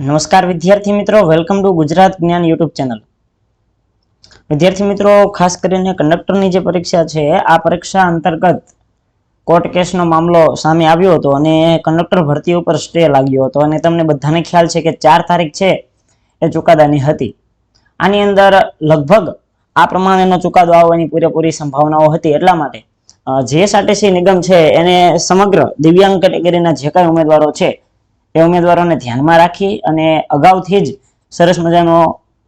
નમસ્કાર વિદ્યાર્થી મિત્રો, વેલકમ ટુ ગુજરાત જ્ઞાન યુટ્યુબ ચેનલ। વિદ્યાર્થી મિત્રો, ખાસ કરીને કંડક્ટરની જે પરીક્ષા છે આ પરીક્ષા અંતર્ગત કોર્ટ કેસનો મામલો સામે આવ્યો હતો અને કંડક્ટર ભરતી ઉપર સ્ટે લાગ્યો હતો અને તમને બધાને ખ્યાલ છે કે 4 તારીખ છે એ ચુકાદાની હતી। આની અંદર લગભગ આ પ્રમાણેનો ચુકાદો આવવાની પૂરેપૂરી સંભાવનાઓ હતી। એટલા માટે જીએસઆરટીસી નિગમ છે એને સમગ્ર દિવ્યાંગ કેટેગરીના જે કાંઈ ઉમેદવારો છે એ ઉમેદવારોને ધ્યાનમાં રાખી અને અગાઉથી જ સરસ મજાનો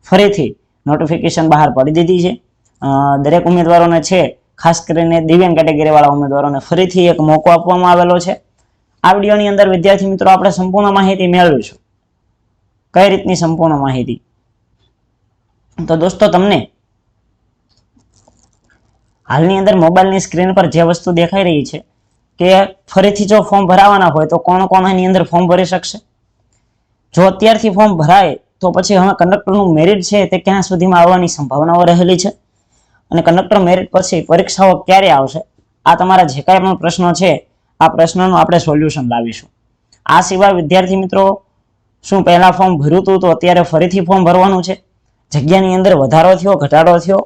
ફરીથી નોટિફિકેશન બહાર પાડી દીધી છે। દરેક ઉમેદવારોને છે, ખાસ કરીને દિવ્યાંગ કેટેગરી વાળા ઉમેદવારોને ફરીથી એક મોકો આપવામાં આવેલો છે। આ વિડીયોની અંદર વિદ્યાર્થી મિત્રો આપણે સંપૂર્ણ માહિતી મેળવીશું। કઈ રીતની સંપૂર્ણ માહિતી? તો દોસ્તો, તમને હાલની અંદર મોબાઈલની સ્ક્રીન પર જે વસ્તુ દેખાઈ રહી છે કે ફરીથી જો ફોર્મ ભરાવાના હોય તો કોણ કોણ એની અંદર ફોર્મ ભરી શકશે? જો અત્યારથી ફોર્મ ભરાય તો પછી હવે કંડક્ટરનું મેરિટ છે તે ક્યાં સુધીમાં આવવાની સંભાવનાઓ રહેલી છે અને કંડક્ટર મેરિટ પછી પરીક્ષાઓ ક્યારે આવશે? આ તમારા જે કાંઈ પણ પ્રશ્નો છે આ પ્રશ્નનું આપણે સોલ્યુશન લાવીશું। આ સિવાય વિદ્યાર્થી મિત્રો, શું પહેલા ફોર્મ ભર્યું હતું તો અત્યારે ફરીથી ફોર્મ ભરવાનું છે? જગ્યાની અંદર વધારો થયો, ઘટાડો થયો,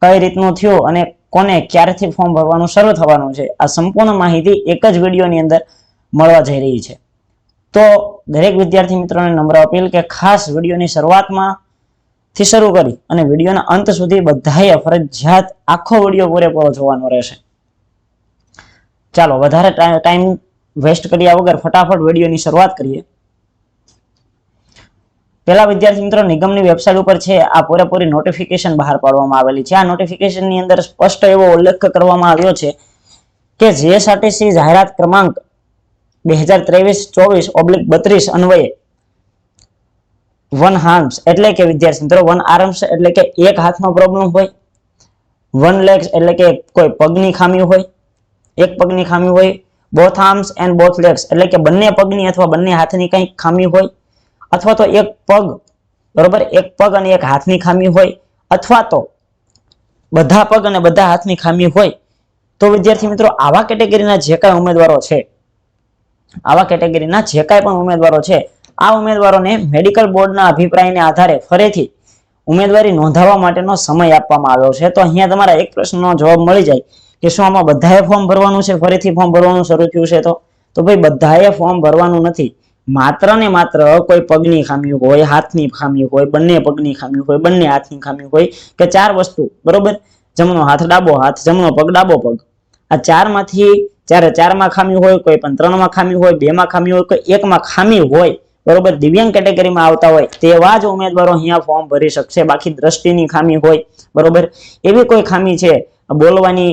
કઈ રીતનું થયો અને કોને ક્યારથી ફોર્મ ભરવાનું શરૂ થવાનું છે? આ સંપૂર્ણ માહિતી એક જ વિડીયોની અંદર મળવા જઈ રહી છે। તો દરેક વિદ્યાર્થી મિત્રોને નમ્ર અપીલ કે ખાસ વિડીયોની શરૂઆતમાંથી શરૂ કરી અને વિડીયોના અંત સુધી બધાએ ફરજિયાત આખો વિડીયો પૂરેપૂરો જોવાનો રહેશે। ચાલો વધારે ટાઈમ વેસ્ટ કર્યા વગર ફટાફટ વિડીયોની શરૂઆત કરીએ। પેલા વિદ્યાર્થી મિત્રો, નિગમની વેબસાઇટ ઉપર છે આ પૂરેપૂરી નોટિફિકેશન બહાર પાડવામાં આવેલી છે। આ નોટિફિકેશનની અંદર સ્પષ્ટ એવો ઉલ્લેખ કરવામાં આવ્યો છે કે જીએસઆરટીસી જાહેરાત ક્રમાંક 2023-24/32 અન્વયે વન આર્મ્સ એટલે કે વિદ્યાર્થી મિત્રો વન આર્મ્સ એટલે કે એક હાથનો પ્રોબ્લેમ હોય, વન લેગ્સ એટલે કે કોઈ પગની ખામી હોય, એક પગની ખામી હોય, both arms and both legs એટલે કે બંને પગની અથવા બંને હાથની કંઈક ખામી હોય, અથવા તો એક પગ, બરોબર, એક પગ અને એક હાથની ખામી હોય, અથવા તો બધા પગ અને બધા હાથની ખામી હોય, તો વિદ્યાર્થી મિત્રો આવા કેટેગરીના જે કાંઈ ઉમેદવારો છે, આવા કેટેગરીના જે કાંઈ પણ ઉમેદવારો છે, આ ઉમેદવારોને મેડિકલ બોર્ડના અભિપ્રાયને આધારે ફરીથી ઉમેદવારી નોંધાવવા માટેનો સમય આપવામાં આવ્યો છે। તો અહીંયા તમારા એક પ્રશ્નનો જવાબ મળી જાય કે શું આમાં બધાએ ફોર્મ ભરવાનું છે? ફરીથી ફોર્મ ભરવાનું શરૂ થયું છે? તો ભાઈ બધાએ ફોર્મ ભરવાનું નથી। માત્ર ને માત્ર કોઈ પગની ખામી હોય, હાથની ખામી હોય, બંને પગની ખામી હોય, બંને હાથની ખામી હોય કે 4 વસ્તુ, બરોબર, જમણો હાથ ડાબો હાથ, જમણો પગ ડાબો પગ, આ 4માંથી જ્યારે 4માં ખામી હોય, કોઈ પણ 3માં ખામી હોય, 2માં ખામી હોય, કોઈ 1માં ખામી હોય, બરોબર, દિવ્યાંગ કેટેગરીમાં આવતા હોય તેવા જ ઉમેદવારો અહીંયા ફોર્મ ભરી શકશે। બાકી દ્રષ્ટિની ખામી હોય, બરોબર, એવી કોઈ ખામી છે, બોલવાની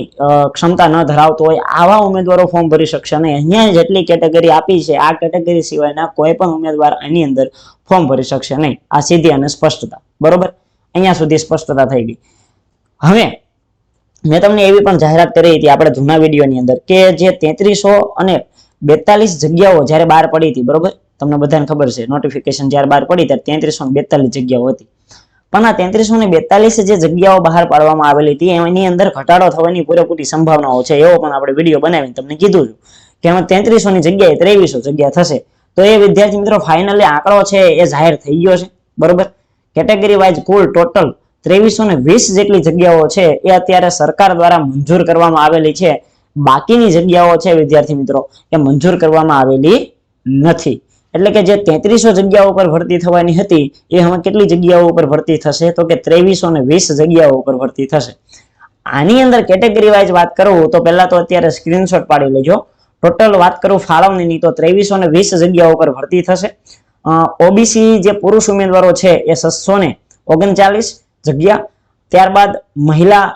ક્ષમતા ન ધરાવતો હોય, આવા ઉમેદવારો ફોર્મ ભરી શકશે નહીં। અહીંયા જેટલી કેટેગરી આપી છે આ કેટેગરી સિવાયના કોઈ પણ ઉમેદવાર આની અંદર ફોર્મ ભરી શકશે નહીં। આ સીધી અને સ્પષ્ટતા, બરોબર, અહીંયા સુધી સ્પષ્ટતા થઈ ગઈ। હવે મેં તમને એવી પણ જાહેરાત કરી હતી આપણે જૂના વિડીયોની અંદર કે જે 3300 અને 42 જગ્યાઓ જ્યારે બહાર પડી હતી, બરોબર, તમને બધાને ખબર છે નોટિફિકેશન જ્યારે બહાર પડી ત્યારે 3342 જગ્યાઓ હતી, પણ આ 3342 જે જગ્યાઓ બહાર પાડવામાં આવેલી હતી એની અંદર ઘટાડો થવાની પૂરેપૂરી સંભાવનાઓ છે, એવો પણ આપણે વિડીયો બનાવીને તમને કીધું કે એમાં 3300 ની જગ્યાએ 2300 જગ્યા થશે। તો એ વિદ્યાર્થી મિત્રો ફાઇનલી આંકડો છે એ જાહેર થઈ ગયો છે, બરોબર। કેટેગરી વાઇઝ કુલ ટોટલ 2320 જેટલી જગ્યાઓ છે એ અત્યારે સરકાર દ્વારા મંજૂર કરવામાં આવેલી છે। બાકીની જગ્યાઓ છે વિદ્યાર્થી મિત્રો એ મંજૂર કરવામાં આવેલી નથી। એટલે કે જે 3300 જગ્યાઓ ઉપર ભરતી થવાની હતી એ હવે કેટલી જગ્યાઓ ઉપર ભરતી થશે? તો કે 2320 જગ્યાઓ ઉપર ભરતી થશે। આની અંદર કેટેગરી વાઇઝ વાત કરું તો પહેલા તો અત્યારે સ્ક્રીનશોટ પાડી લેજો। ટોટલ વાત કરું ફાળવણીની તો 2320 જગ્યાઓ ઉપર ભરતી થશે। ઓબીસી જે પુરુષ ઉમેદવારો છે એ 639 જગ્યા, ત્યારબાદ મહિલા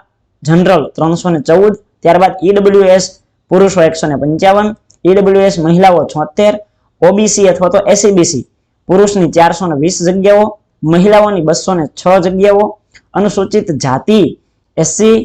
જનરલ 314, ત્યારબાદ ઈડબ્લ્યુએસ પુરુષો 155, ઈડબ્લ્યુએસ મહિલાઓ 76, ઓબીસી અથવા તો એસસીબીસી પુરુષની 420 જગ્યાઓ, મહિલાઓની 206 જગ્યાઓ, અનુસૂચિત જાતિ એસસી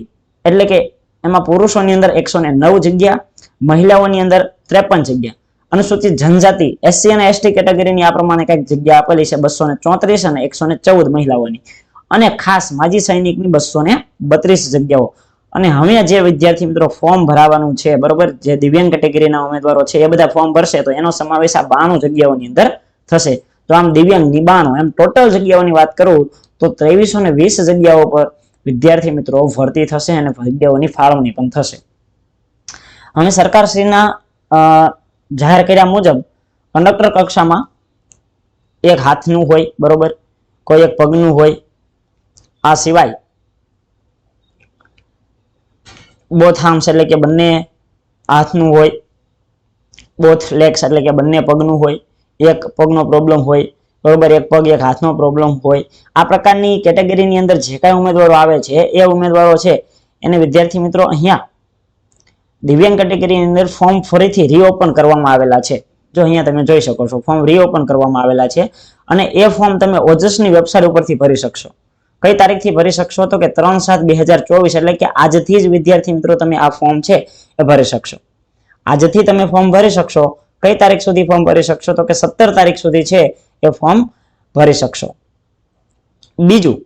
એટલે કે એમાં પુરુષોની અંદર 109 જગ્યા, મહિલાઓની અંદર 53 જગ્યા, અનુસૂચિત જનજાતિ એસસી અને એસટી કેટેગરીની આ પ્રમાણે કઈક જગ્યા આપેલી છે 234 અને 114 મહિલાઓની, અને ખાસ માજી સૈનિકની 232 જગ્યાઓ। અને હવે જે વિદ્યાર્થી મિત્રો ફોર્મ ભરાવાનું છે, બરોબર, જે દિવ્યાંગ કેટેગરીના ઉમેદવારો છે એ બધા ફોર્મ ભરશે તો એનો સમાવેશ આ 92 જગ્યાઓની અંદર થશે। તો તો આમ દિવ્યાંગ 92 એમ ટોટલ જગ્યાઓની વાત કરું તો 2320 જગ્યાઓ પર વિદ્યાર્થી મિત્રો ભરતી થશે અને જગ્યાઓની ફાળવણી પણ થશે. હવે સરકારશ્રીના જાહેર કર્યા મુજબ કંડક્ટર કક્ષામાં એક હાથનું હોય, બરોબર, કોઈ એક પગનું હોય. આ સિવાય બોથ આર્મ્સ એટલે કે બંને હાથનું હોય, બોથ લેગ્સ એટલે કે બંને પગનું હોય, એક પગનો પ્રોબ્લેમ હોય, બરોબર, એક પગ એક હાથનો પ્રોબ્લેમ હોય. આ પ્રકારની કેટેગરીની અંદર જે કાંઈ ઉમેદવારો આવે છે એ ઉમેદવારો છે એને વિદ્યાર્થી મિત્રો અહીંયા દિવ્યાંગ કેટેગરીની અંદર ફોર્મ ફરીથી રીઓપન કરવામાં આવેલા છે. જો અહીંયા તમે જોઈ શકો છો ફોર્મ રીઓપન કરવામાં આવેલા છે અને એ ફોર્મ તમે ઓજસની વેબસાઇટ ઉપરથી ભરી શકશો. કઈ તારીખથી ભરી શકશો તો કે 3/7/2024 એટલે કે આજથી જ વિદ્યાર્થી મિત્રો તમે આ ફોર્મ છે એ ભરી શકશો. આજથી તમે ફોર્મ ભરી શકશો. કઈ તારીખ સુધી ફોર્મ ભરી શકશો તો કે 17 તારીખ સુધી છે એ ફોર્મ ભરી શકશો. બીજું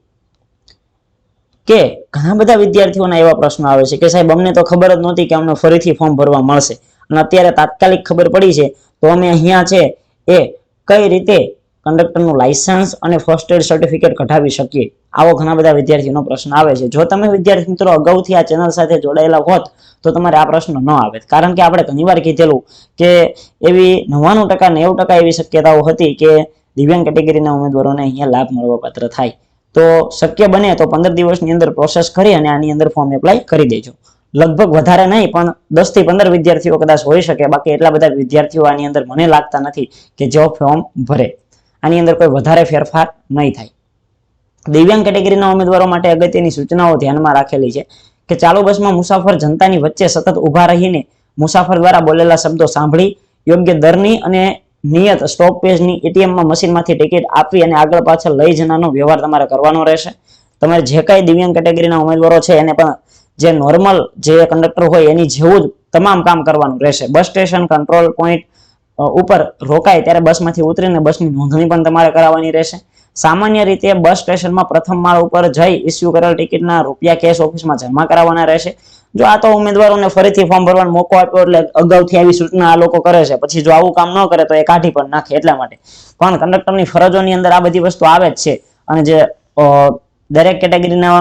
કે ઘણા બધા વિદ્યાર્થીઓના એવા પ્રશ્નો આવે છે કે સાહેબ અમને તો ખબર જ નહોતી કે અમને ફરીથી ફોર્મ ભરવા મળશે અને અત્યારે તાત્કાલિક ખબર પડી છે તો અમે અહીંયા છે એ કઈ રીતે કંડક્ટરનું લાયસન્સ અને ફર્સ્ટ એડ સર્ટિફિકેટ કઢાવી શકીએ? આવો ઘણા બધા વિદ્યાર્થીઓનો પ્રશ્ન આવે છે. જો તમે વિદ્યાર્થી મિત્રો અગાઉથી આ ચેનલ સાથે જોડાયેલા હોત તો તમારે આ પ્રશ્ન ન આવે, કારણ કે આપણે ઘણીવાર કીધેલું કે એવી 99% 90% એવી શક્યતાઓ હતી કે દિવ્યાંગ કેટેગરીના ઉમેદવારોને અહીંયા લાભ મળવાપાત્ર થાય. તો શક્ય બને તો 15 દિવસની અંદર પ્રોસેસ કરી અને આની અંદર ફોર્મ એપ્લાય કરી દેજો. લગભગ વધારે નહીં પણ 10 થી 15 વિદ્યાર્થીઓ કદાચ હોઈ શકે, બાકી એટલા બધા વિદ્યાર્થીઓ આની અંદર મને લાગતા નથી કે જો ફોર્મ ભરે. આની અંદર કોઈ વધારે ફેરફાર નહીં થાય. દિવ્યાંગ કેટેગરીના ઉમેદવારો માટે અગત્યની સૂચનાઓ ધ્યાનમાં રાખેલી છે કે ચાલુ બસમાં મુસાફર જનતાની વચ્ચે સતત ઊભા રહીને મુસાફર દ્વારા બોલેલા શબ્દો સાંભળી યોગ્ય દરની અને નિયત સ્ટોપેજની એટીએમમાં મશીનમાંથી ટિકિટ આપી અને આગળ પાછળ લઈ જવાનો વ્યવહાર તમારે કરવાનો રહેશે. તમારે જે કાંઈ દિવ્યાંગ કેટેગરીના ઉમેદવારો છે એને પણ જે નોર્મલ જે કંડક્ટર હોય એની જેવું જ તમામ કામ કરવાનું રહેશે. બસ સ્ટેશન કંટ્રોલ પોઈન્ટ ઉપર રોકાય ત્યારે બસમાંથી ઉતરીને બસની નોંધણી પણ તમારે કરાવવાની રહેશે. સામાન્ય રીતે બસ સ્ટેશનમાં પ્રથમ માળ ઉપર જઈ ઇસ્યુ કરેલ ટિકિટના રૂપિયા કેશ ઓફિસમાં જમા કરાવવાના રહેશે. જો આ તો ઉમેદવારોને ફરીથી ફોર્મ ભરવાનો મોકો આપ્યો એટલે અગાઉથી આવી સૂચના આ લોકો કરે છે, પછી જો આવું કામ ન કરે તો એ કાઢી પણ નાખે. એટલા માટે પણ કંડક્ટરની ફરજોની અંદર આ બધી વસ્તુ આવે જ છે અને જે દરેક કેટેગરીના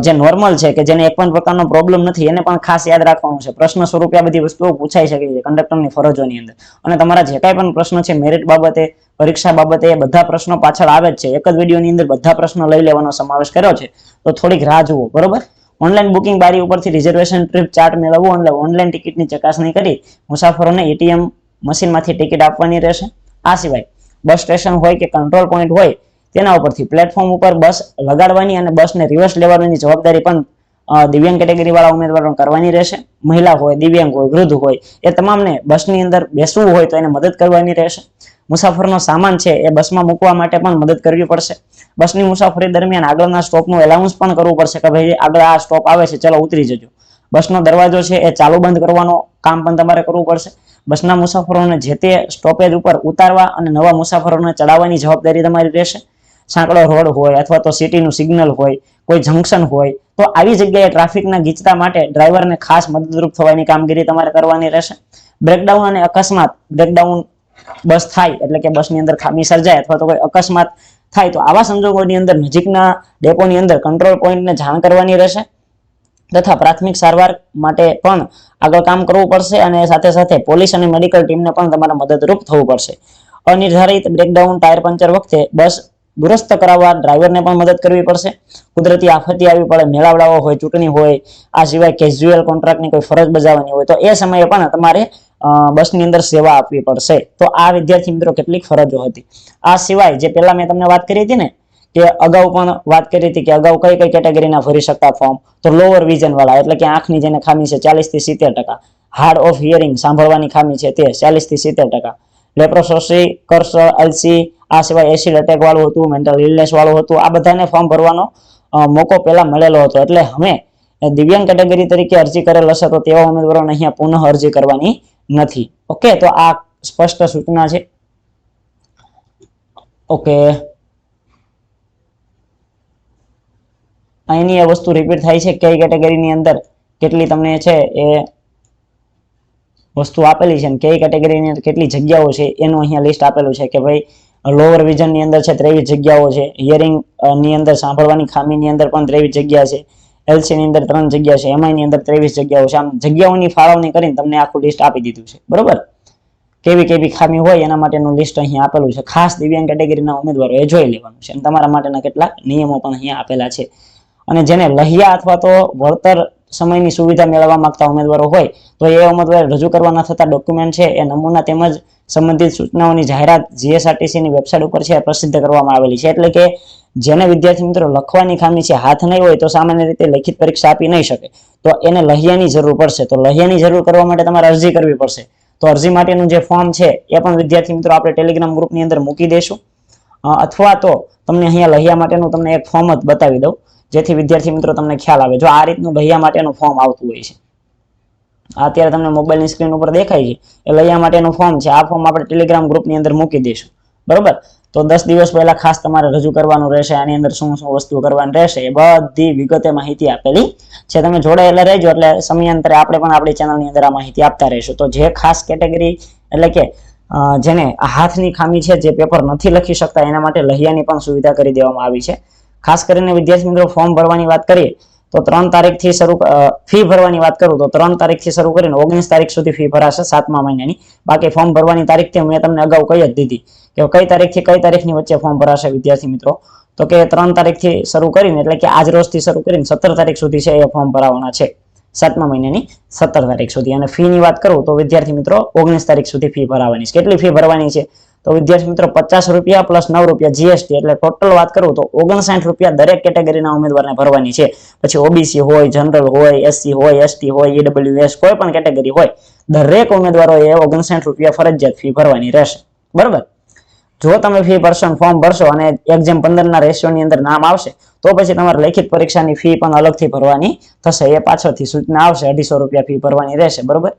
જે નોર્મલ છે કે જેને એક પણ પ્રકારનો પ્રોબ્લેમ નથી એને પણ ખાસ યાદ રાખવાનું છે. પ્રશ્ન સ્વરૂપે આ બધી વસ્તુઓ પૂછાઈ શકે છે કંડક્ટરની ફરજોની અંદર. અને તમારા જે કાંઈ પણ પ્રશ્ન છે મેરિટ બાબતે, પરીક્ષા બાબતે, એ બધા પ્રશ્નો પાછળ આવે જ છે. એક જ વિડીયોની અંદર બધા પ્રશ્નો લઈ લેવાનો સમાવેશ કર્યો છે, તો થોડીક રાહ જુઓ, બરોબર. ઓનલાઈન બુકિંગ બારી ઉપરથી રિઝર્વેશન ટ્રીપ ચાર્ટ મેળવવું એટલે ઓનલાઈન ટિકિટની ચકાસણી કરી મુસાફરોને એટીએમ મશીનમાંથી ટિકિટ આપવાની રહેશે. આ સિવાય બસ સ્ટેશન હોય કે કંટ્રોલ પોઈન્ટ હોય તેના ઉપરથી પ્લેટફોર્મ ઉપર બસ લગાડવાની અને બસને રિવર્સ લેવાની જવાબદારી પણ દિવ્યાંગ કેટેગરી વાળા ઉમેદવારો કરવાની રહેશે. મહિલા હોય, દિવ્યાંગ હોય, વૃદ્ધ હોય, એ તમામને બસની અંદર બેસવું હોય તો એને મદદ કરવાની રહેશે. મુસાફરનો સામાન છે એ બસમાં મૂકવા માટે પણ મદદ કરવી પડશે. બસની મુસાફરી દરમિયાન આગળના સ્ટોપનું એલાઉન્સ પણ કરવું પડશે કે ભાઈ આગળ આ સ્ટોપ આવે છે, ચલો ઉતરી જજો. બસનો દરવાજો છે એ ચાલુ બંધ કરવાનો કામ પણ તમારે કરવું પડશે. બસના મુસાફરોને જે તે સ્ટોપેજ ઉપર ઉતારવા અને નવા મુસાફરોને ચડાવવાની જવાબદારી તમારી રહેશે. સાંકડો રોડ હોય અથવા તો સિટીનું સિગ્નલ હોય, કોઈ જંકશન હોય, તો આવી જગ્યાએ ટ્રાફિકના ગીચતા માટે ડ્રાઈવરને ખાસ મદદરૂપ થવાની કામગીરી તમારે કરવાની રહેશે. બ્રેકડાઉન અને અકસ્માત, બ્રેકડાઉન બસ થાય એટલે કે બસની અંદર ખામી સર્જાય અથવા તો કોઈ અકસ્માત થાય તો આવા સંજોગોની અંદર નજીકના ડેપોની અંદર કંટ્રોલ પોઈન્ટને જાણ કરવાની રહેશે તથા પ્રાથમિક સારવાર માટે પણ આગળ કામ કરવું પડશે અને સાથે સાથે પોલીસ અને મેડિકલ ટીમને પણ તમારે મદદરૂપ થવું પડશે. અનિર્ધારિત બ્રેકડાઉન, ટાયર પંચર વખતે બસ દુરસ્ત કરાવવા ડ્રાઈવરને પણ મદદ કરવી પડશે. કુદરતી આફતી આવી પડે, મેળાવડાઓ હોય, ચૂંટણી હોય, આ સિવાય કેઝ્યુઅલ કોન્ટ્રાક્ટની કોઈ ફરજ બજાવવાની હોય તો એ સમયે પણ તમારે બસની અંદર સેવા આપવી પડશે. તો આ વિદ્યાર્થી મિત્રો કેટલીક ફરજો હતી. આ સિવાય જે પહેલા મેં તમને વાત કરી હતી ને કે અગાઉ પણ વાત કરી હતી કે અગાઉ કઈ કઈ કેટેગરીના ભરી શકતા ફોર્મ, તો લોઅર વિઝન વાળા એટલે કે આંખની જેને ખામી છે 40 થી 70%, હાર્ડ ઓફ હિયરિંગ સાંભળવાની ખામી છે તે 40 થી 70%, લેપ્રોસોસી, કર્સ, એલસી, આ સિવાય એસિડ એટેક વાળું હતું, મેન્ટલ ઇલનેસ વાળું હતું. આ બધાને ફોર્મ ભરવાનો મોકો પહેલા મળેલો હતો. એટલે હવે દિવ્યાંગ કેટેગરી તરીકે અરજી કરેલ હશે તો તેવા ઉમેદવારોને અહીંયા પુનઃ અરજી કરવાની નથી. ઓકે, તો આ સ્પષ્ટ સૂચના છે. ઓકે, અહીંની એ વસ્તુ રિપીટ થાય છે કઈ કેટેગરીની અંદર કેટલી તમને છે એ વસ્તુ આપેલી છે અને કઈ કેટેગરીની અંદર કેટલી જગ્યાઓ છે એનું અહીંયા લિસ્ટ આપેલું છે કે ભાઈ લોઅર વિઝન ની અંદર છે 23 જગ્યાઓ છે, હિયરિંગ ની અંદર સાંભળવાની ખામીની અંદર પણ 23 જગ્યા છે, એલસી ની અંદર 3 જગ્યા છે, એમઆઈ ની અંદર 23 જગ્યાઓ છે. આમ જગ્યાઓની ફાળવણી કરીને તમને આખું લિસ્ટ આપી દીધું છે, બરોબર. કેવી કેવી ખામી હોય એના માટેનું લિસ્ટ અહીંયા આપેલું છે. ખાસ દિવ્યાંગ કેટેગરીના ઉમેદવારો એ જોઈ લેવાનું છે અને તમારા માટેના કેટલાક નિયમો પણ અહીંયા આપેલા છે. અને જેને લહિયા અથવા તો વળતર સમયની સુવિધા મેળવવા માંગતા ઉમેદવારો હોય તો એ ઉમેદવારે રજૂ કરવાના થતા ડોક્યુમેન્ટ છે એ નમૂના તેમજ સંબંધિત સૂચનાઓની જાહેરાત જીએસઆરટીસીની વેબસાઇટ ઉપર છે પ્રસિદ્ધ કરવામાં આવેલી છે. એટલે કે જેને વિદ્યાર્થી મિત્રો લખવાની ખામી છે, હાથ નહીં હોય તો સામાન્ય રીતે લેખિત પરીક્ષા આપી નહીં શકે, તો એને લહિયાની જરૂર પડશે. તો લહિયાની જરૂર કરવા માટે તમારે અરજી કરવી પડશે. તો અરજી માટેનું જે ફોર્મ છે એ પણ વિદ્યાર્થી મિત્રો આપણે ટેલિગ્રામ ગ્રુપની અંદર મૂકી દઈશું, અથવા તો તમને અહીંયા લહિયા માટેનું તમને એક ફોર્મ જ બતાવી દઉં જેથી વિદ્યાર્થી મિત્રો તમને ખ્યાલ આવે. જો આ રીતનું લહિયા માટેનું ફોર્મ આવતું હોય છે, અત્યારે તમને મોબાઈલની સ્ક્રીન ઉપર દેખાય છે એ લહિયા માટેનું ફોર્મ છે. આ ફોર્મ આપણે ટેલિગ્રામ ગ્રુપની અંદર મૂકી દઈશું, બરોબર. તો 10 દિવસ પહેલા ખાસ તમારે રજૂ કરવાનું રહેશે. આની અંદર શું શું વસ્તુ કરવાની રહેશે એ બધી વિગતે માહિતી આપેલી છે. તમે જોડાયેલા રહેજો એટલે સમયાંતરે આપણે પણ આપણી ચેનલની અંદર આ માહિતી આપતા રહીશું. તો જે ખાસ કેટેગરી એટલે કે જેને હાથની ખામી છે, જે પેપર નથી લખી શકતા, એના માટે લહિયાની પણ સુવિધા કરી દેવામાં આવી છે. ખાસ કરીને વિદ્યાર્થી મિત્રો ફોર્મ ભરવાની વાત કરીએ તો 3 તારીખથી શરૂ, ફી ભરવાની વાત કરું તો 3 તારીખથી શરૂ કરીને 19 તારીખ સુધી ફી ભરાશે 7મા મહિનાની. બાકી ફોર્મ ભરવાની તારીખ મેં તમને અગાઉ કહી જ દીધી કે કઈ તારીખથી કઈ તારીખની વચ્ચે ફોર્મ ભરાશે વિદ્યાર્થી મિત્રો. તો કે 3 તારીખથી શરૂ કરીને એટલે કે આજ રોજથી શરૂ કરીને 17 તારીખ સુધી છે એ ફોર્મ ભરાવાના છે, 7મા મહિનાની 17 તારીખ સુધી. અને ફી ની વાત કરું તો વિદ્યાર્થી મિત્રો 19 તારીખ સુધી ફી ભરાવાની છે. કેટલી ફી ભરવાની છે તો વિદ્યાર્થી મિત્રો 50 રૂપિયા પ્લસ 9 રૂપિયા જીએસટી, એટલે ટોટલ વાત કરું તો 59 રૂપિયા દરેક કેટેગરીના ઉમેદવારને ભરવાની છે. પછી ઓબીસી હોય, જનરલ હોય, એસસી હોય, એસટી હોય, ઈડબ્લ્યુએસ કોઈ પણ કેટેગરી હોય, દરેક ઉમેદવારોએ 59 રૂપિયા ફરજિયાત ફી ભરવાની રહેશે, બરોબર. જો તમે ફી ભરશો, ફોર્મ ભરશો અને એક્ઝામ 15 ના રેશિયોની અંદર નામ આવશે તો પછી તમારે લેખિત પરીક્ષાની ફી પણ અલગથી ભરવાની થશે. એ પાછળથી સૂચના આવશે, 250 રૂપિયા ફી ભરવાની રહેશે, બરોબર.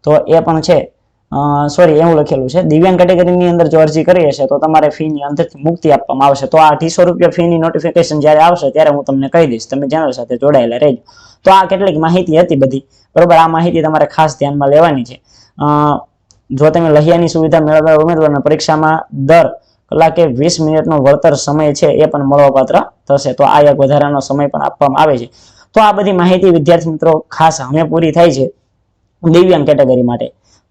તો એ પણ છે, સોરી એવું લખેલું છે. દિવ્યાંગ કેટેગરીની અંદર જો અરજી કરી હશે તો તમારે ફીની અંદરથી મુક્તિ આપવામાં આવશે. તો આ 250 રૂપિયા ફીની નોટિફિકેશન જ્યારે આવશે ત્યારે હું તમને કહી દઈશ, તમે ચેનલ સાથે જોડાયેલા રહેજો. તો આ કેટલીક માહિતી હતી બધી, બરોબર. આ માહિતી તમારે ખાસ ધ્યાનમાં લેવાની છે. જો તમે લહિયાની સુવિધા મેળવવા ઉમેદવારને પરીક્ષામાં દર કલાકે 20 મિનિટનો વળતર સમય છે એ પણ મળવાપાત્ર થશે. તો આ એક વધારાનો સમય પણ આપવામાં આવે છે. તો આ બધી માહિતી વિદ્યાર્થી મિત્રો ખાસ હવે પૂરી થાય છે દિવ્યાંગ કેટેગરી માટે.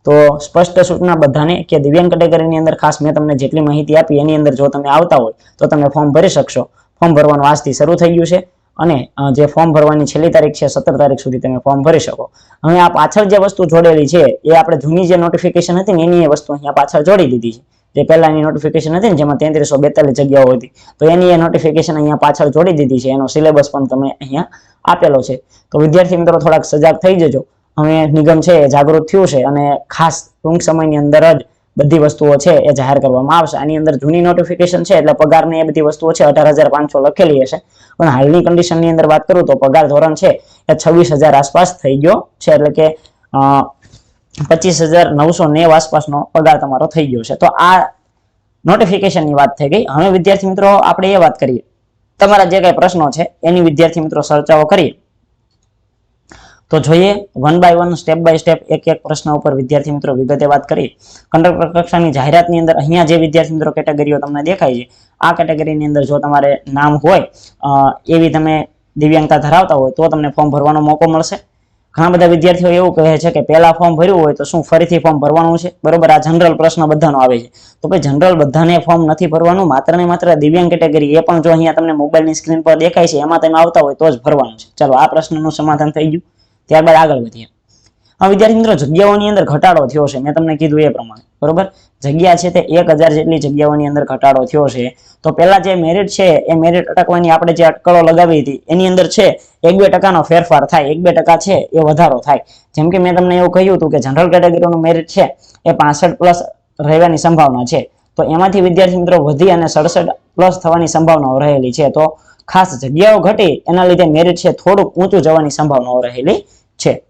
તો સ્પષ્ટ સૂચના બધાને કે દિવ્યાંગ કેટેગરીની અંદર ખાસ મેં તમને જેટલી માહિતી આપી એની અંદર જો તમે આવતા હોય તો તમે ફોર્મ ભરી શકશો. ફોર્મ ભરવાનું આજથી શરૂ થઈ ગયું છે અને જે ફોર્મ ભરવાની છેલ્લી તારીખ છે 17 તારીખ સુધી તમે ફોર્મ ભરી શકો. હવે આ પાછળ જે વસ્તુ જોડેલી છે એ આપણે જૂની જે નોટિફિકેશન હતી ને એની એ વસ્તુ અહીંયા પાછળ જોડી દીધી છે. જે પહેલાની નોટિફિકેશન હતી ને જેમાં 3342 જગ્યાઓ હતી, તો એની એ નોટિફિકેશન અહીંયા પાછળ જોડી દીધી છે. એનો સિલેબસ પણ તમે અહીંયા આપેલો છે. તો વિદ્યાર્થી મિત્રો થોડાક સજાગ થઈ જજો. હવે નિગમ છે એ જાગૃત થયું છે અને ખાસ ટૂંક સમયની અંદર જ બધી વસ્તુઓ છે એ જાહેર કરવામાં આવશે. આની અંદર જૂની નોટિફિકેશન છે એટલે પગારને એ બધી વસ્તુઓ છે 18,500 લખેલી હશે, પણ હાલની કન્ડિશનની અંદર વાત કરું તો પગાર ધોરણ છે એ 26,000 આસપાસ થઈ ગયો છે. એટલે કે 25,990 આસપાસનો પગાર તમારો થઈ ગયો છે. તો આ નોટિફિકેશનની વાત થઈ ગઈ. હવે વિદ્યાર્થી મિત્રો આપણે એ વાત કરીએ, તમારા જે કઈ પ્રશ્નો છે એની વિદ્યાર્થી મિત્રો ચર્ચાઓ કરીએ. તો જોઈએ one by one, step by step એક એક પ્રશ્ન ઉપર વિદ્યાર્થી મિત્રો વિગતે વાત કરીએ. કંડક્ટર કક્ષાની જાહેરાતની અંદર અહીંયા જે વિદ્યાર્થી મિત્રો કેટેગરીઓ તમને દેખાય છે, આ કેટેગરીની અંદર જો તમારે નામ હોય એવી તમે દિવ્યાંગતા ધરાવતા હોય તો તમને ફોર્મ ભરવાનો મોકો મળશે. ઘણા બધા વિદ્યાર્થીઓ એવું કહે છે કે પહેલા ફોર્મ ભર્યું હોય તો શું ફરીથી ફોર્મ ભરવાનું છે, બરોબર. આ જનરલ પ્રશ્ન બધાનો આવે છે. તો ભાઈ જનરલ બધાને ફોર્મ નથી ભરવાનું, માત્ર ને માત્ર દિવ્યાંગ કેટેગરી એ પણ જો અહીંયા તમને મોબાઈલની સ્ક્રીન પર દેખાય છે એમાં તમે આવતા હોય તો જ ભરવાનું છે. ચાલો આ પ્રશ્નનું સમાધાન થઈ ગયું. ત્યારબાદ આગળ વધીએ. આ વિદ્યાર્થી મિત્રો જગ્યાઓની અંદર ઘટાડો થયો છે, મેં તમને કીધું એ પ્રમાણે, બરોબર. જગ્યા છે તે 1000 જેટલી જગ્યાઓની અંદર ઘટાડો થયો છે. તો પહેલા જે મેરિટ છે એ મેરિટ અટકવાની આપણે જે અટકળો લગાવી હતી એની અંદર છે 1-2% ફેરફાર થાય, 1-2% છે એ વધારો થાય. જેમ કે મેં તમને એવું કહ્યું હતું કે જનરલ કેટેગરીનું મેરિટ છે એ 65+ રહેવાની સંભાવના છે. તો એમાંથી વિદ્યાર્થી મિત્રો વધી અને 67+ થવાની સંભાવનાઓ રહેલી છે. તો ખાસ જગ્યાઓ ઘટી એના લીધે મેરિટ છે થોડુંક ઊંચું જવાની સંભાવનાઓ રહેલી છે.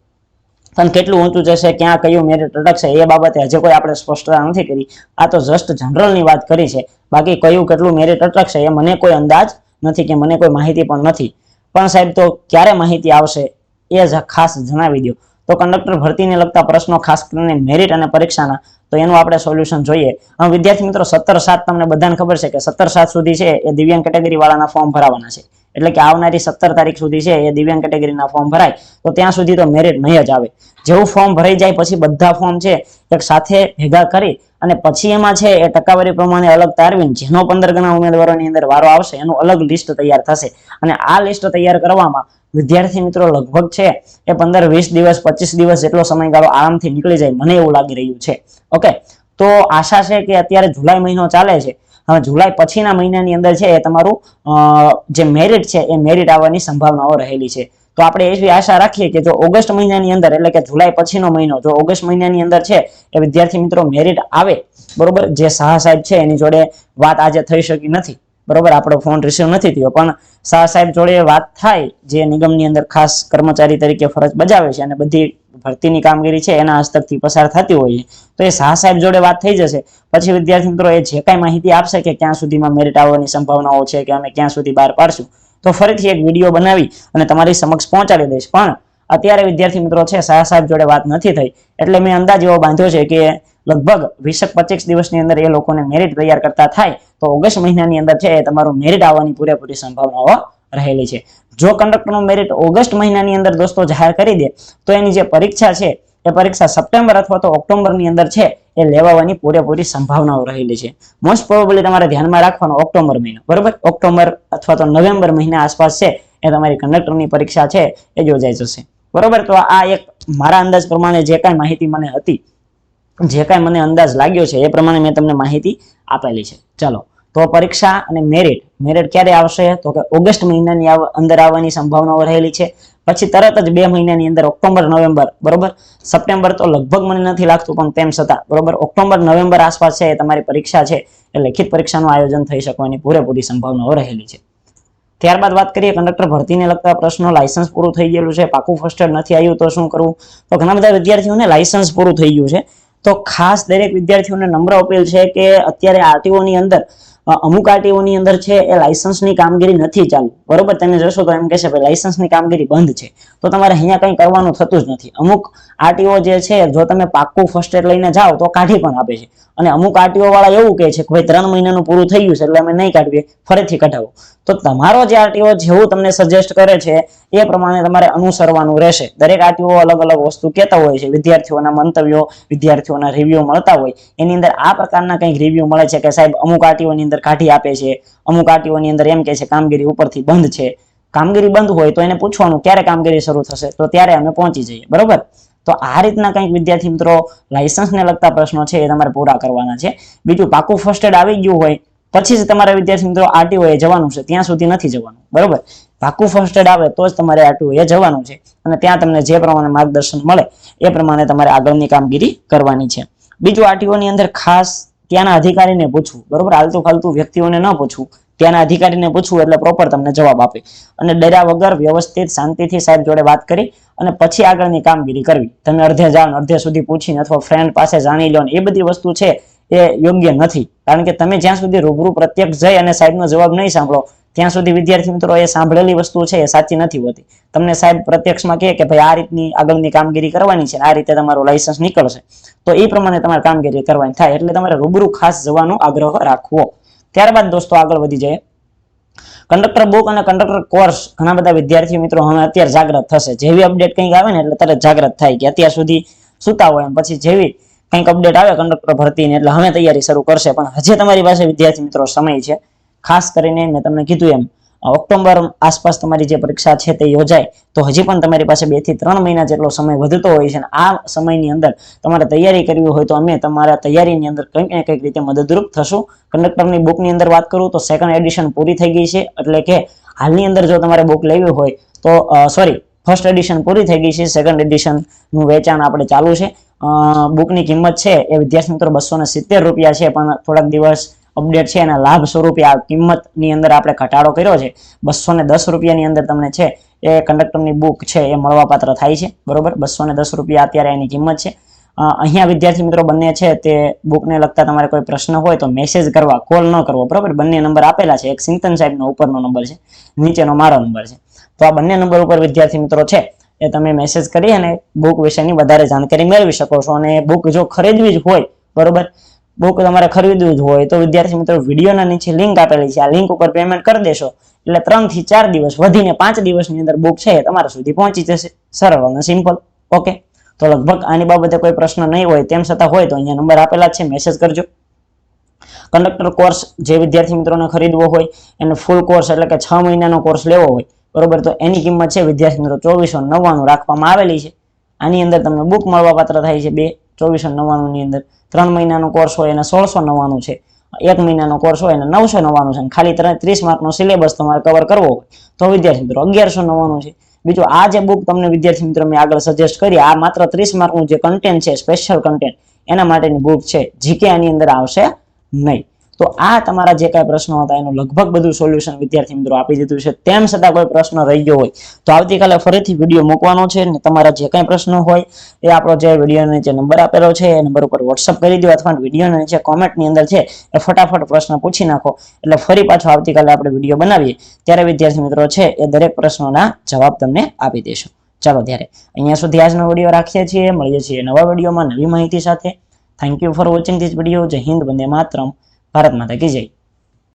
પણ કેટલું ઊંચું જશે, ક્યાં કયું મેરિટ અટકશે એ બાબતે હજી કોઈ આપણે સ્પષ્ટતા નથી કરી. આ તો જસ્ટ જનરલની વાત કરી છે. બાકી કયું કેટલું મેરિટ અટકશે એ મને કોઈ અંદાજ નથી કે મને કોઈ માહિતી પણ નથી. પણ સાહેબ તો ક્યારે માહિતી આવશે એ જ ખાસ જણાવી દો. તો કંડક્ટર ભરતીને લગતા પ્રશ્નો ખાસ કરીને મેરિટ અને પરીક્ષાના તો એનું આપણે સોલ્યુશન જોઈએ. હવે વિદ્યાર્થી મિત્રો 17/7 તમને બધાને ખબર છે કે 17/7 સુધી છે એ દિવ્યાંગ કેટેગરી વાળાના ફોર્મ ભરાવાના છે. એટલે કે આવનારી 17 તારીખ સુધી છે એ દિવ્યાંગ કેટેગરીના ફોર્મ ભરાય તો ત્યાં સુધી તો મેરિટ નહીં જ આવે. જેવું ફોર્મ ભરાઈ જાય પછી બધા ફોર્મ છે એક સાથે ભેગા કરી અને પછી એમાં છે એ ટકાવારી પ્રમાણે અલગ તારવીને જેનો 15 ગણા ઉમેદવારોની અંદર વારો આવશે એનું અલગ લિસ્ટ તૈયાર થશે. અને આ લિસ્ટ તૈયાર કરવામાં વિદ્યાર્થી મિત્રો લગભગ છે એ 15-20 દિવસ 25 દિવસ જેટલો સમયગાળો આરામથી નીકળી જાય મને એવું લાગી રહ્યું છે. ઓકે, તો આશા છે કે અત્યારે જુલાઈ મહિનો ચાલે છે. હવે જુલાઈ પછીના મહિનાની અંદર છે એ તમારું જે મેરિટ છે એ મેરિટ આવવાની સંભાવનાઓ રહેલી છે. તો આપણે એવી આશા રાખીએ કે જો ઓગસ્ટ મહિનાની અંદર એટલે કે જુલાઈ પછીનો મહિનો જો ઓગસ્ટ મહિનાની અંદર છે એ વિદ્યાર્થી મિત્રો મેરિટ આવે, બરોબર, જે શાહ સાહેબ છે એની જોડે વાત આજે થઈ શકી નથી, બરોબર, આપણો ફોન રિસીવ નથી થયો, પણ શાહ સાહેબ જોડે વાત થાય જે નિગમની અંદર ખાસ કર્મચારી તરીકે ફરજ બજાવે છે અને બધી ભરતીની કામગીરી છે એના હસ્તકથી પસાર થતી હોય તો એ શાહ સાહેબ જોડે વાત થઈ જશે. પછી વિદ્યાર્થી મિત્રો એ જે કાંઈ માહિતી આપશે કે ક્યાં સુધીમાં મેરિટ આવવાની સંભાવનાઓ છે કે અમે ક્યાં સુધી બહાર પાડશું તો ફરીથી એક વિડીયો બનાવી અને તમારી સમક્ષ પહોંચાડી દઈશ. પણ અત્યારે વિદ્યાર્થી મિત્રો છે શાહ સાહેબ જોડે વાત નથી થઈ એટલે મેં અંદાજ એવો બાંધ્યો છે કે લગભગ 20-25 દિવસની અંદર એ લોકોને મેરિટ તૈયાર કરતા થાય તો ઓગસ્ટ મહિનાની અંદર છે તમારું મેરિટ આવવાની પૂરેપૂરી સંભાવનાઓ રહેલી છે. જો કંડક્ટરનું મેરિટ ઓગસ્ટ મહિનાની અંદર દોસ્તો જાહેર કરી દે તો એની જે પરીક્ષા છે એ પરીક્ષા સપ્ટેમ્બર અથવા તો ઓક્ટોબરની અંદર છે એ લેવાવાની પૂરેપૂરી સંભાવનાઓ રહેલી છે. મોસ્ટ પ્રોબેબલી તમારે ધ્યાનમાં રાખવાનો ઓક્ટોબર મહિનો, બરોબર, ઓક્ટોબર અથવા તો નવેમ્બર મહિના આસપાસ છે એ તમારી કંડક્ટરની પરીક્ષા છે એ યોજાઈ જશે, બરોબર. તો આ એક મારા અંદાજ પ્રમાણે જે કાંઈ માહિતી મને હતી, જે કાંઈ મને અંદાજ લાગ્યો છે એ પ્રમાણે મેં તમને માહિતી આપેલી છે. ચાલો, તો પરીક્ષા અને મેરિટ ક્યારે આવશે તો કે ઓગસ્ટ મહિનાની અંદર આવવાની સંભાવનાઓ રહેલી છે. પછી તરત જ 2 મહિનાની અંદર ઓક્ટોબર નવેમ્બર, બરોબર, સપ્ટેમ્બર તો લગભગ મને નથી લાગતું પણ તેમ છતાં, બરોબર, ઓક્ટોબર નવેમ્બર આસપાસ છે એ તમારી પરીક્ષા છે એ લેખિત પરીક્ષાનું આયોજન થઈ શકવાની પૂરેપૂરી સંભાવનાઓ રહેલી છે. ત્યારબાદ વાત કરીએ કંડક્ટર ભરતીને લગતા પ્રશ્નો. લાયસન્સ પૂરું થઈ ગયેલું છે, પાકું ફર્સ્ટ એડ નથી આવ્યું તો શું કરવું? તો ઘણા બધા વિદ્યાર્થીઓને લાયસન્સ પૂરું થઈ ગયું છે તો ખાસ દરેક વિદ્યાર્થીઓને નમ્ર અપીલ છે કે અત્યારે આરટીઓની અંદર અમુક આરટીઓની અંદર છે એ લાયસન્સની કામગીરી નથી ચાલુ, બરોબર. તમે જોશો તો એમ કહેશે ભાઈ લાયસન્સની કામગીરી બંધ છે તો તમારે અહીંયા કંઈ કરવાનું થતું જ નથી. અમુક આરટીઓ જે છે જો તમે પાક્કું ફર્સ્ટ એડ લઈને જાઓ તો કાઢી પણ આપે છે અને અમુક આરટીઓ વાળા એવું કહે છે કે ભાઈ 3 મહિનાનું પૂરું થઈ ગયું છે એટલે અમે નહીં કાઢીએ, ફરીથી કઢાવો. તો તમારો જે આરટીઓ જેવું તમને સજેસ્ટ કરે છે એ પ્રમાણે તમારે અનુસરવાનું રહેશે. દરેક આરટીઓ અલગ અલગ વસ્તુ કહેતા હોય છે, વિદ્યાર્થીઓના મંતવ્યો, વિદ્યાર્થીઓના રિવ્યુ મળતા હોય એની અંદર આ પ્રકારના કંઈક રિવ્યુ મળે છે કે સાહેબ અમુક આરટીઓની અંદર કાઢી આપે છે, અમુક આરટીઓની અંદર એમ કહે છે કામગીરી ઉપરથી બંધ છે. કામગીરી બંધ હોય તો એને પૂછવાનું ક્યારે કામગીરી શરૂ થશે તો ત્યારે અમે પહોંચી જઈએ, બરોબર. તો આ રીતના કંઈક વિદ્યાર્થી મિત્રો લાયસન્સને લગતા પ્રશ્નો છે એ તમારે પૂરા કરવાના છે. બીજું, પાકું ફર્સ્ટ એડ આવી ગયું હોય પછી જ તમારા વિદ્યાર્થી મિત્રો આરટીઓ એ જવાનું છે, ત્યાં સુધી નથી જવાનું, બરોબર. પાકું ફર્સ્ટ એડ આવે તો જ તમારે આરટીઓ એ જવાનું છે અને ત્યાં તમને જે પ્રમાણે માર્ગદર્શન મળે એ પ્રમાણે તમારે આગળની કામગીરી કરવાની છે. બીજું, આરટીઓની અંદર ખાસ ત્યાંના અધિકારીને પૂછવું, બરોબર, આલતુ ફાલતુ વ્યક્તિઓને ન પૂછવું, ત્યાંના અધિકારીને પૂછવું એટલે પ્રોપર તમને જવાબ આપે અને ડર્યા વગર વ્યવસ્થિત શાંતિથી સાહેબ જોડે વાત કરી અને પછી આગળની કામગીરી કરવી. તમે અડધે જાઓ અડધે સુધી પૂછીને અથવા ફ્રેન્ડ પાસે જાણી લો એ બધી વસ્તુ છે એ યોગ્ય નથી. કારણ કે તમે જ્યાં સુધી રૂબરૂ પ્રત્યક્ષ જઈ અને સાહેબનો જવાબ નહીં સાંભળો ત્યાં સુધી વિદ્યાર્થી મિત્રો એ સાંભળેલી વસ્તુ છે એ સાચી નથી હોતી. તમને સાહેબ પ્રત્યક્ષમાં કહે કે ભાઈ આ રીતની આગળની કામગીરી કરવાની છે, આ રીતે તમારું લાયસન્સ નીકળશે તો એ પ્રમાણે તમારે કામગીરી કરવાની થાય. એટલે તમારે રૂબરૂ ખાસ જવાનો આગ્રહ રાખવો. ત્યારબાદ દોસ્તો આગળ વધી જાય કંડક્ટર બુક અને કંડક્ટર કોર્સ. ઘણા બધા વિદ્યાર્થી મિત્રો હવે અત્યારે જાગૃત થશે. જેવી અપડેટ કંઈક આવે ને એટલે તરત જાગૃત થાય કે અત્યાર સુધી સુતા હોય એમ પછી જેવી કંઈક અપડેટ આવે કંડક્ટર ભરતીની એટલે હવે તૈયારી શરૂ કરશે. પણ હજી તમારી પાસે વિદ્યાર્થી મિત્રો સમય છે. ખાસ કરીને મેં તમને કીધું એમ ઓક્ટોબર આસપાસ તમારી જે પરીક્ષા છે તે યોજાય તો હજી પણ તમારી પાસે 2 થી 3 મહિના જેટલો સમય વધતો હોય છે અને આ સમયની અંદર તમારે તૈયારી કરવી હોય તો અમે તમારા તૈયારીની અંદર કંઈક ને કંઈક રીતે મદદરૂપ થશું. કંડક્ટરની બુકની અંદર વાત કરું તો 2nd એડિશન પૂરી થઈ ગઈ છે એટલે કે હાલની અંદર જો તમારે બુક લેવી હોય તો ફર્સ્ટ એડિશન પૂરી થઈ ગઈ છે, 2nd એડિશનનું વેચાણ આપણે ચાલુ છે. બુકની કિંમત છે એ વિદ્યાર્થી મિત્રો 270 રૂપિયા છે પણ થોડાક દિવસ અપડેટ છે એના લાભ સ્વરૂપે આ કિંમતની અંદર આપણે ઘટાડો કર્યો છે. 210 રૂપિયાની અંદર તમને છે એ કંડક્ટરની બુક છે એ મળવાપાત્ર થાય છે, બરોબર. 210 રૂપિયા અત્યારે એની કિંમત છે. અહીંયા વિદ્યાર્થી મિત્રો બંને છે તે બુકને લગતા તમારે કોઈ પ્રશ્ન હોય તો મેસેજ કરવા, કોલ ન કરવો, બરોબર. બંને નંબર આપેલા છે, એક સિંતન સાહેબનો ઉપરનો નંબર છે, નીચેનો મારો નંબર છે. તો આ બંને નંબર ઉપર વિદ્યાર્થી મિત્રો છે એ તમે મેસેજ કરી અને બુક વિશેની વધારે જાણકારી મેળવી શકો છો. અને બુક જો ખરીદવી જ હોય, બરોબર, બુક તમારે ખરીદવું જ હોય તો વિદ્યાર્થી મિત્રો વિડીયોના નીચે લિંક આપેલી છે, આ લિંક ઉપર પેમેન્ટ કરી દેશો એટલે 3 થી 4 દિવસ, વધીને 5 દિવસની અંદર બુક છે તમારા સુધી પહોંચી જશે. સરળ અને સિમ્પલ. ઓકે, તો લગભગ આની બાબતે કોઈ પ્રશ્ન નહીં હોય, તેમ છતાં હોય તો અહીંયા નંબર આપેલા છે, મેસેજ કરજો. કંડક્ટર કોર્સ જે વિદ્યાર્થી મિત્રોને ખરીદવો હોય, એને ફૂલ કોર્સ એટલે કે 6 મહિનાનો કોર્સ લેવો હોય, બરોબર, તો એની કિંમત છે વિદ્યાર્થી મિત્રો 2499 રાખવામાં આવેલી છે. આની અંદર તમને બુક મળવા પાત્ર થાય છે 2 2499 ની અંદર. 3 મહિનાનો કોર્સ હોય એને 1699 છે, 1 મહિનાનો કોર્સ હોય એને 999 છે, અને ખાલી 30 માર્કનો સિલેબસ તમારે કવર કરવો હોય તો વિદ્યાર્થી મિત્રો 1199 છે. બીજું આ જે બુક તમને વિદ્યાર્થી મિત્રો મેં આગળ સજેસ્ટ કરી, આ માત્ર 30 માર્કનું જે કન્ટેન્ટ છે, સ્પેશિયલ કન્ટેન્ટ, એના માટેની બુક છે, જીકે આની અંદર આવશે નહીં. તો આ તમારા જે કાંઈ પ્રશ્નો હતા એનું લગભગ બધું સોલ્યુશન વિદ્યાર્થી મિત્રો આપી દીધું છે. તેમ છતાં કોઈ પ્રશ્ન રહી ગયો હોય તો આવતીકાલે ફરીથી વિડીયો મૂકવાનો છે, અને તમારા જે કાંઈ પ્રશ્નો હોય એ આપણો જે વિડીયોનો નીચે નંબર આપેલો છે એ નંબર ઉપર વોટ્સઅપ કરી દો, અથવા વિડીયોના નીચે કોમેન્ટની અંદર છે એ ફટાફટ પ્રશ્ન પૂછી નાખો, એટલે ફરી પાછો આવતીકાલે આપણે વિડીયો બનાવીએ ત્યારે વિદ્યાર્થી મિત્રો છે એ દરેક પ્રશ્નોના જવાબ તમને આપી દેશું. ચાલો ત્યારે અહીંયા સુધી આજનો વિડીયો રાખીએ છીએ, મળીએ છીએ નવા વિડીયોમાં નવી માહિતી સાથે. Thank you for watching this video. જય હિન્દ, વંદે માતરમ, ભારત માતા કી જય.